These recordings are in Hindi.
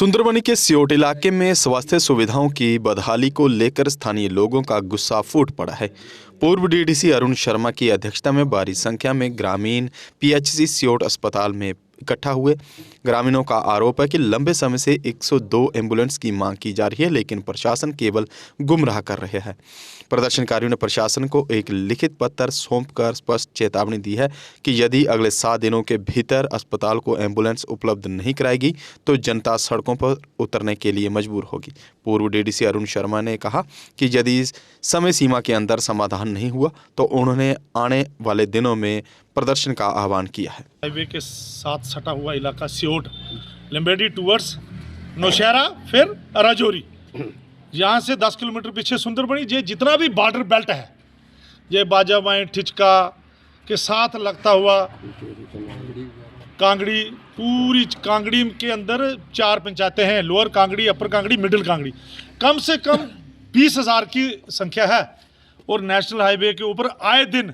सुंदरबनी के सियोट इलाके में स्वास्थ्य सुविधाओं की बदहाली को लेकर स्थानीय लोगों का गुस्सा फूट पड़ा है। पूर्व डीडीसी अरुण शर्मा की अध्यक्षता में भारी संख्या में ग्रामीण पीएचसी सियोट अस्पताल में इकट्ठा हुए। ग्रामीणों का आरोप है कि लंबे समय से 102 एम्बुलेंस की मांग की जा रही है, लेकिन प्रशासन केवल गुमराह कर रहे हैं। प्रदर्शनकारियों ने प्रशासन को एक लिखित पत्र सौंपकर स्पष्ट चेतावनी दी है कि यदि अगले 7 दिनों के भीतर अस्पताल को एम्बुलेंस उपलब्ध नहीं कराएगी तो जनता सड़कों पर उतरने के लिए मजबूर होगी। पूर्व डीडीसी अरुण शर्मा ने कहा कि यदि समय सीमा के अंदर समाधान नहीं हुआ तो उन्होंने आने वाले दिनों में प्रदर्शन का आह्वान किया है। हाईवे के साथ सटा हुआ इलाका सियोट लंबेडी टूवर्ड्स नौशहरा फिर राजौरी, यहाँ से 10 किलोमीटर पीछे सुंदरबनी, ये जितना भी बॉर्डर बेल्ट है, ये बाजाबाई ठिचका के साथ लगता हुआ कांगड़ी, पूरी कांगड़ी के अंदर 4 पंचायतें हैं, लोअर कांगड़ी, अपर कांगड़ी, मिडिल कांगड़ी। कम से कम 20,000 की संख्या है और नेशनल हाईवे के ऊपर आए दिन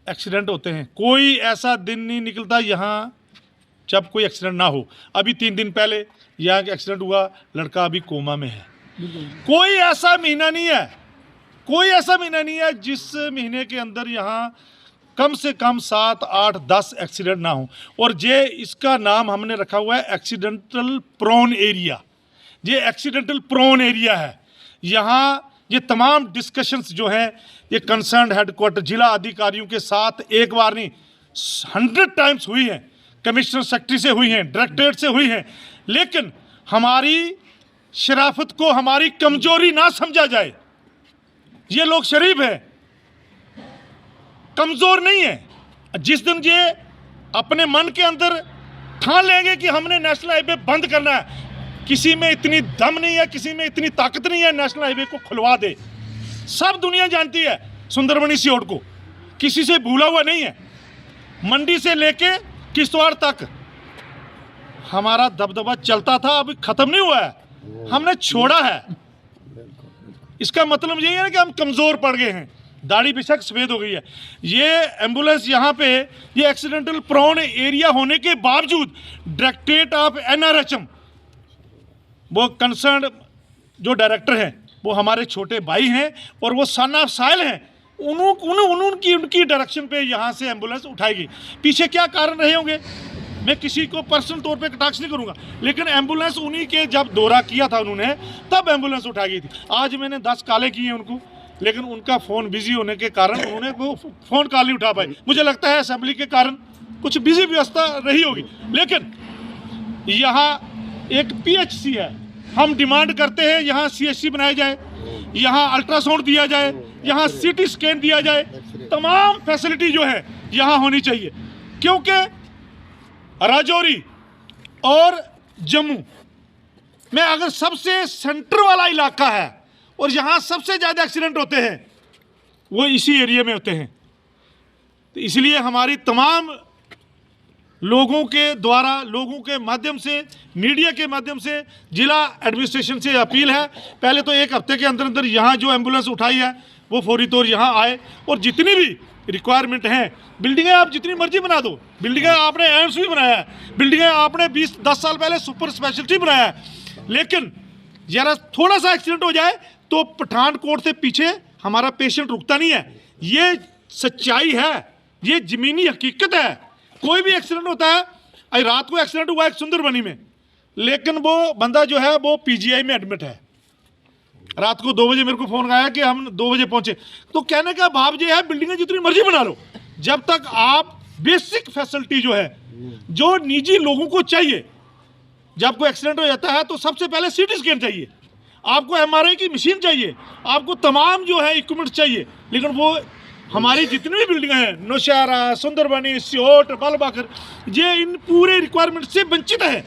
एक्सीडेंट होते हैं। कोई ऐसा दिन नहीं निकलता यहाँ जब कोई एक्सीडेंट ना हो। अभी 3 दिन पहले यहाँ एक्सीडेंट हुआ, लड़का अभी कोमा में है। कोई ऐसा महीना नहीं है जिस महीने के अंदर यहाँ कम से कम 7, 8, 10 एक्सीडेंट ना हो। और ये इसका नाम हमने रखा हुआ है एक्सीडेंटल प्रोन एरिया। ये एक्सीडेंटल प्रोन एरिया है। यहाँ ये तमाम डिस्कशंस जो हैं ये कंसर्न हेडक्वार्टर जिला अधिकारियों के साथ एक बार नहीं 100 टाइम्स हुई हैं, कमिश्नर सेक्रेटरी से हुई हैं, डायरेक्टरेट से हुई हैं, लेकिन हमारी शराफत को हमारी कमजोरी ना समझा जाए। ये लोग शरीफ हैं, कमजोर नहीं है। जिस दिन ये अपने मन के अंदर ठान लेंगे कि हमने नेशनल हाईवे बंद करना है, किसी में इतनी दम नहीं है, किसी में इतनी ताकत नहीं है नेशनल हाईवे को खुलवा दे। सब दुनिया जानती है सुंदरबनी सियोट को, किसी से भूला हुआ नहीं है। मंडी से लेके किश्तवाड़ तक हमारा दबदबा चलता था, अभी खत्म नहीं हुआ है, हमने छोड़ा है। इसका मतलब यही है कि हम कमजोर पड़ गए हैं, दाढ़ी बेशक सफेद हो गई है। ये एम्बुलेंस यहाँ पे ये एक्सीडेंटल प्रोन एरिया होने के बावजूद डायरेक्टरेट ऑफ NRHM, वो कंसर्न जो डायरेक्टर हैं वो हमारे छोटे भाई हैं और वो सन ऑफ साइल हैं, उनकी डायरेक्शन पे यहाँ से एम्बुलेंस उठाएगी। पीछे क्या कारण रहे होंगे मैं किसी को पर्सनल तौर पे कटाक्ष नहीं करूँगा, लेकिन एम्बुलेंस उन्हीं के जब दौरा किया था उन्होंने तब एम्बुलेंस उठा गई थी। आज मैंने 10 कॉलें की हैं उनको, लेकिन उनका फ़ोन बिजी होने के कारण उन्होंने वो फ़ोन कॉल नहीं उठा पाए। मुझे लगता है असेंबली के कारण कुछ बिजी व्यवस्था रही होगी। लेकिन यहाँ एक PHC है, हम डिमांड करते हैं यहाँ CHC बनाया जाए, यहाँ अल्ट्रासाउंड दिया जाए, यहाँ CT स्कैन दिया जाए, तमाम फैसिलिटी जो है यहाँ होनी चाहिए। क्योंकि राजौरी और जम्मू में अगर सबसे सेंटर वाला इलाका है और यहाँ सबसे ज़्यादा एक्सीडेंट होते हैं वो इसी एरिया में होते हैं। तो इसलिए हमारी तमाम लोगों के द्वारा, लोगों के माध्यम से, मीडिया के माध्यम से जिला एडमिनिस्ट्रेशन से अपील है, पहले तो 1 हफ्ते के अंदर अंदर यहाँ जो एम्बुलेंस उठाई है वो फौरी तौर यहाँ आए और जितनी भी रिक्वायरमेंट हैं, बिल्डिंगें आप जितनी मर्जी बना दो, बिल्डिंगें आपने एम्स भी बनाया है, बिल्डिंगें आपने 20-10 साल पहले सुपर स्पेशलिटी बनाया है, लेकिन जरा थोड़ा सा एक्सीडेंट हो जाए तो पठानकोट से पीछे हमारा पेशेंट रुकता नहीं है। ये सच्चाई है, ये ज़मीनी हकीकत है। कोई भी एक्सीडेंट होता है, आज रात को एक्सीडेंट हुआ एक सुंदरबनी में, लेकिन वो बंदा जो है वो PGI में एडमिट है। रात को 2 बजे मेरे को फ़ोन आया कि हम 2 बजे पहुंचे। तो कहने का भाव ये है, बिल्डिंगें जितनी मर्जी बना लो, जब तक आप बेसिक फैसिलिटी जो है, जो निजी लोगों को चाहिए, जब कोई एक्सीडेंट हो जाता है तो सबसे पहले CT स्कैन चाहिए, आपको MRI की मशीन चाहिए, आपको तमाम जो है इक्विपमेंट चाहिए, लेकिन वो हमारी जितनी भी बिल्डिंगें हैं, नौशहरा, सुंदरबनी, सियोट, बालबाकर, ये इन पूरे रिक्वायरमेंट से वंचित है।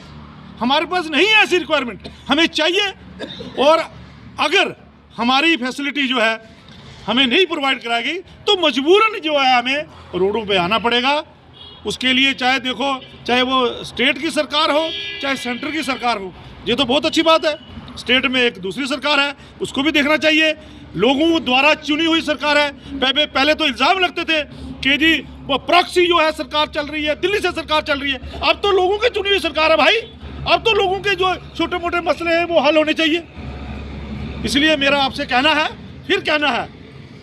हमारे पास नहीं है ऐसी रिक्वायरमेंट, हमें चाहिए। और अगर हमारी फैसिलिटी जो है हमें नहीं प्रोवाइड कराएगी तो मजबूरन जो है हमें रोडों पे आना पड़ेगा। उसके लिए चाहे वो स्टेट की सरकार हो, चाहे सेंटर की सरकार हो। ये तो बहुत अच्छी बात है, स्टेट में एक दूसरी सरकार है, उसको भी देखना चाहिए। लोगों द्वारा चुनी हुई सरकार है। पहले तो इल्ज़ाम लगते थे कि जी वो प्रॉक्सी जो है सरकार चल रही है, दिल्ली से सरकार चल रही है। अब तो लोगों की चुनी हुई सरकार है भाई। अब तो लोगों के जो छोटे मोटे मसले हैं वो हल होने चाहिए। इसलिए मेरा आपसे कहना है, फिर कहना है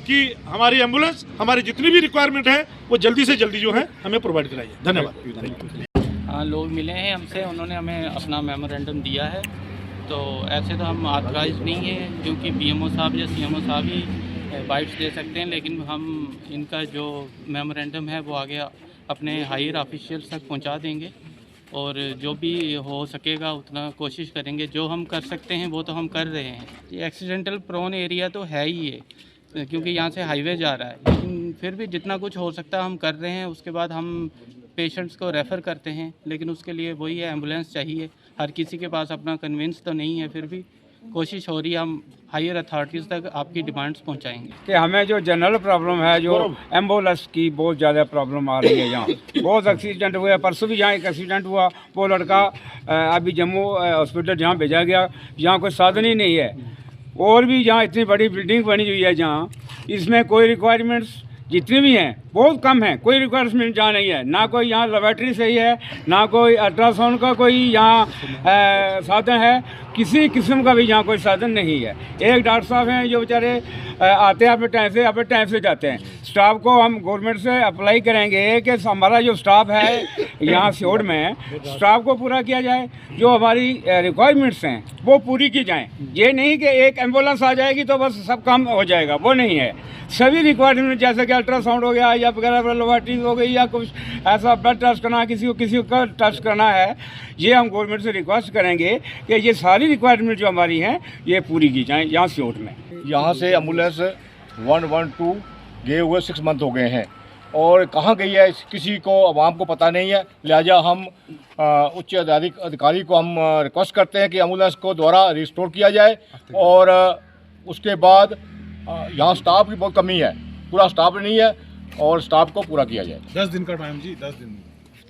कि हमारी एम्बुलेंस, हमारी जितनी भी रिक्वायरमेंट है वो जल्दी से जल्दी जो है हमें प्रोवाइड कराइए। धन्यवाद। हाँ, लोग मिले हैं हमसे, उन्होंने हमें अपना मेमोरेंडम दिया है। तो ऐसे तो हम ऑथराइज नहीं है, क्योंकि बीएमओ साहब या सीएमओ साहब ही बाइट्स दे सकते हैं, लेकिन हम इनका जो मेमोरेंडम है वो आगे अपने हायर ऑफिशियल्स तक पहुंचा देंगे और जो भी हो सकेगा उतना कोशिश करेंगे। जो हम कर सकते हैं वो तो हम कर रहे हैं। ये एक्सीडेंटल प्रोन एरिया तो है ही है, क्योंकि यहाँ से हाईवे जा रहा है, लेकिन फिर भी जितना कुछ हो सकता है हम कर रहे हैं। उसके बाद हम पेशेंट्स को रेफ़र करते हैं, लेकिन उसके लिए वही है, एम्बुलेंस चाहिए। हर किसी के पास अपना कन्विंस तो नहीं है, फिर भी कोशिश हो रही है, हम हायर अथॉरिटीज़ तक आपकी डिमांड्स पहुंचाएंगे। कि हमें जो जनरल प्रॉब्लम है, जो एम्बुलेंस की बहुत ज़्यादा प्रॉब्लम आ रही है। यहाँ बहुत एक्सीडेंट हुए, परसों भी यहाँ एक एक्सीडेंट हुआ। वो लड़का अभी जम्मू हॉस्पिटल जहाँ भेजा गया, यहाँ कोई साधन ही नहीं है। और भी यहाँ इतनी बड़ी बिल्डिंग बनी हुई है जहाँ, इसमें कोई रिक्वायरमेंट्स जितनी भी हैं बहुत कम है। कोई रिक्वायरमेंट जहाँ नहीं है, ना कोई यहाँ लेबोरेटरी सही है, ना कोई अल्ट्रासाउंड का कोई यहाँ साधन है, किसी किस्म का भी यहाँ कोई साधन नहीं है। एक डॉक्टर साहब हैं जो बेचारे आते हैं अपने टाइम से जाते हैं। स्टाफ को हम गवर्नमेंट से अप्लाई करेंगे कि हमारा जो स्टाफ है यहाँ सियोड़ में, स्टाफ को पूरा किया जाए, जो हमारी रिक्वायरमेंट्स हैं वो पूरी की जाएँ। ये नहीं कि एक एम्बुलेंस आ जाएगी तो बस सब काम हो जाएगा, वो नहीं है। सभी रिक्वायरमेंट जैसे कि अल्ट्रासाउंड हो गया या वगैरह लेबोरेटरी हो गई या कुछ ऐसा ब्लड टेस्ट करना है, किसी का टेस्ट करना है, ये हम गवर्नमेंट से रिक्वेस्ट करेंगे कि ये सारी रिक्वायरमेंट जो हमारी हैं ये पूरी की जाएँ यहाँ सियोट में। यहाँ से एम्बुलेंस 112 गए हुए 6 मंथ हो गए हैं और कहाँ गई है किसी को, आवाम को पता नहीं है। लिहाजा हम उच्च अधिकारी को हम रिक्वेस्ट करते हैं कि एम्बुलेंस को दोबारा रिस्टोर किया जाए और उसके बाद यहाँ स्टाफ की बहुत कमी है, पूरा स्टाफ नहीं है और स्टाफ को पूरा किया जाए। 10 दिन का टाइम जी, 10 दिन।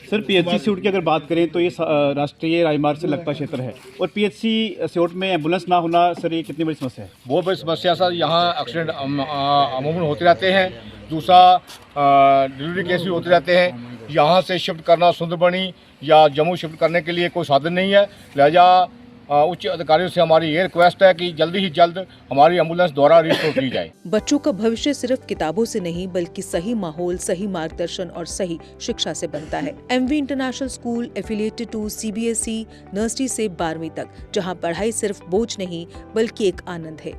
सर, पीएचसी सियोट की अगर बात करें तो ये राष्ट्रीय राजमार्ग से लगता क्षेत्र है और पीएचसी सियोट में एम्बुलेंस ना होना, सर ये कितनी बड़ी समस्या है? बहुत बड़ी समस्या सर, यहाँ एक्सीडेंट अमूमन होते रहते हैं। दूसरा डिलीवरी केस भी होते रहते हैं। यहाँ से शिफ्ट करना सुंदरबनी या जम्मू शिफ्ट करने के लिए कोई साधन नहीं है। लिहाजा उच्च अधिकारियों से हमारी ये रिक्वेस्ट है कि जल्दी ही जल्द हमारी एम्बुलेंस द्वारा रिस्टोर की जाए। बच्चों का भविष्य सिर्फ किताबों से नहीं बल्कि सही माहौल, सही मार्गदर्शन और सही शिक्षा से बनता है। MV international school affiliated to CBSE nursery से 12वीं तक, जहां पढ़ाई सिर्फ बोझ नहीं बल्कि एक आनंद है।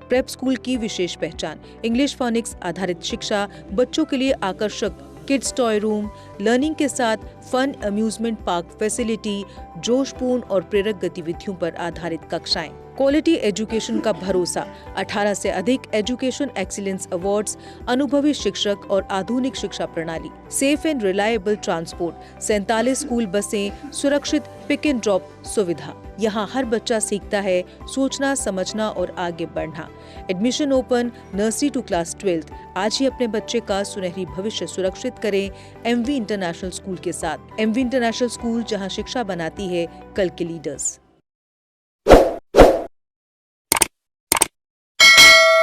प्रेप स्कूल की विशेष पहचान इंग्लिश फोनिक्स आधारित शिक्षा, बच्चों के लिए आकर्षक किड्स टॉय रूम, लर्निंग के साथ फन अम्यूजमेंट पार्क फैसिलिटी, जोशपूर्ण और प्रेरक गतिविधियों पर आधारित कक्षाएं, क्वालिटी एजुकेशन का भरोसा, 18 से अधिक एजुकेशन एक्सीलेंस अवार्ड्स, अनुभवी शिक्षक और आधुनिक शिक्षा प्रणाली, safe and reliable transport, 47 school बसें, सुरक्षित पिक एंड ड्रॉप सुविधा। यहाँ हर बच्चा सीखता है सोचना, समझना और आगे बढ़ना। Admission open nursery to class 12। आज ही अपने बच्चे का सुनहरी भविष्य सुरक्षित करें एमवी इंटरनेशनल स्कूल के साथ। एमवी इंटरनेशनल स्कूल, जहाँ शिक्षा बनाती है कल के लीडर्स।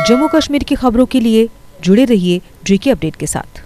जम्मू कश्मीर की खबरों के लिए जुड़े रहिए जेके अपडेट के साथ।